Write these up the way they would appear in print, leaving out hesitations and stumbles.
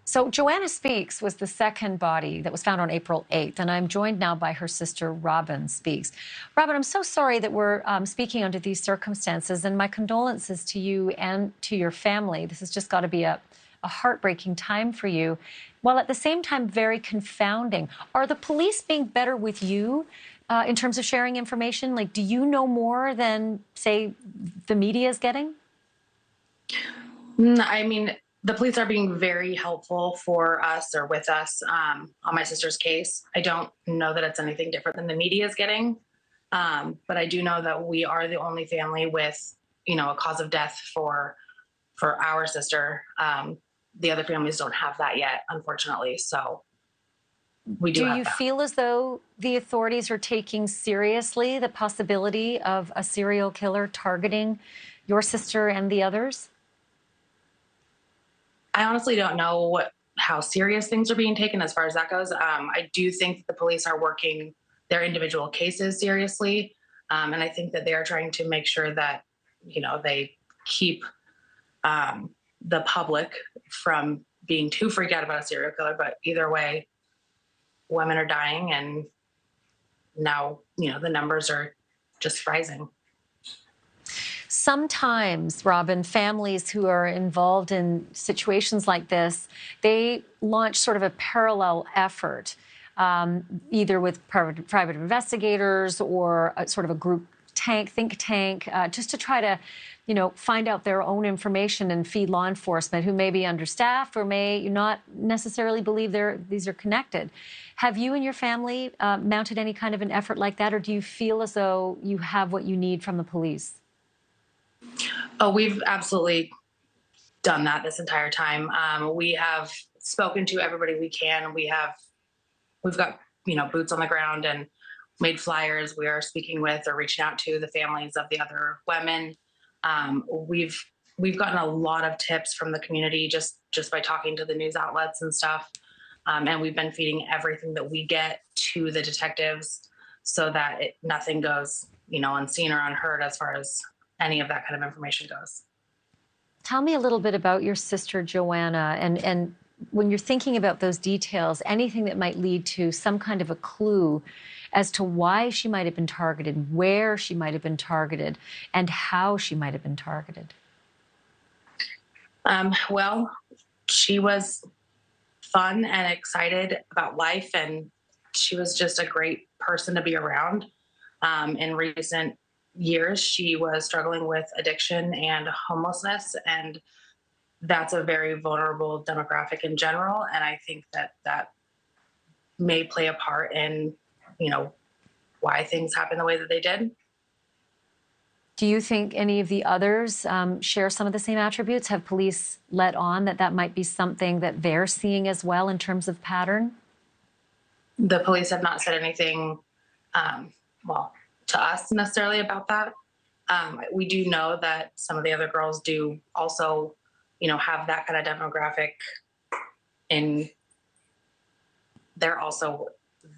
So Joanna Speaks was the second body that was found on April 8th, and I'm joined now by her sister, Robyn Speaks. Robyn, I'm so sorry that we're speaking under these circumstances, and my condolences to you and to your family. This has just got to be a heartbreaking time for you, while at the same time very confounding. Are the police being better with you in terms of sharing information? Like, do you know more than, say, the media is getting? I mean, the police are being very helpful for us or with us on my sister's case. I don't know that it's anything different than the media is getting, but I do know that we are the only family with, a cause of death for our sister. The other families don't have that yet, unfortunately. So we do. Do you feel as though the authorities are taking seriously the possibility of a serial killer targeting your sister and the others? I honestly don't know how serious things are being taken as far as that goes. I do think that the police are working their individual cases seriously. And I think that they are trying to make sure that, they keep the public from being too freaked out about a serial killer. But either way, women are dying, and now, the numbers are just rising. Sometimes, Robyn, families who are involved in situations like this, they launch sort of a parallel effort, either with private investigators or sort of a group think tank, just to try to, find out their own information and feed law enforcement who may be understaffed or may not necessarily believe these are connected. Have you and your family mounted any kind of an effort like that, or do you feel as though you have what you need from the police? Oh, we've absolutely done that this entire time. We have spoken to everybody we can. We've got, boots on the ground and made flyers. We are speaking with or reaching out to the families of the other women. We've gotten a lot of tips from the community just by talking to the news outlets and stuff. And we've been feeding everything that we get to the detectives so that nothing goes, unseen or unheard as far as any of that kind of information goes. Tell me a little bit about your sister, Joanna, and when you're thinking about those details, anything that might lead to some kind of a clue as to why she might have been targeted, where she might have been targeted, and how she might have been targeted. Well, she was fun and excited about life, and she was just a great person to be around. In recent years, she was struggling with addiction and homelessness, and that's a very vulnerable demographic in general. And I think that may play a part in, why things happen the way that they did. Do you think any of the others share some of the same attributes? Have police let on that might be something that they're seeing as well in terms of pattern? The police have not said anything, to us necessarily about that. We do know that some of the other girls do also, have that kind of demographic, and they're also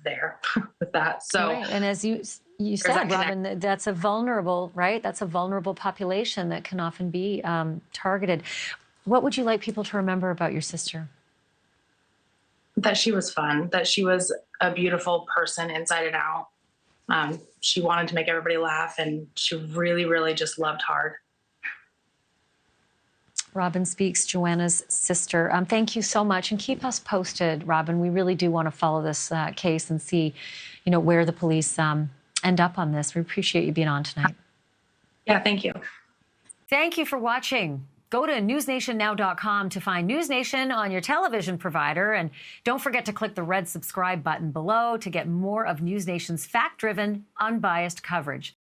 there with that. So, right. And as you said, Robyn, that's a vulnerable, right? That's a vulnerable population that can often be targeted. What would you like people to remember about your sister? That she was fun, that she was a beautiful person inside and out. She wanted to make everybody laugh, and she really, really just loved hard. Robyn Speaks, Joanna's sister. Thank you so much, and keep us posted, Robyn. We really do want to follow this case and see, where the police end up on this. We appreciate you being on tonight. Yeah, thank you. Thank you for watching. Go to newsnationnow.com to find NewsNation on your television provider. And don't forget to click the red subscribe button below to get more of NewsNation's fact-driven, unbiased coverage.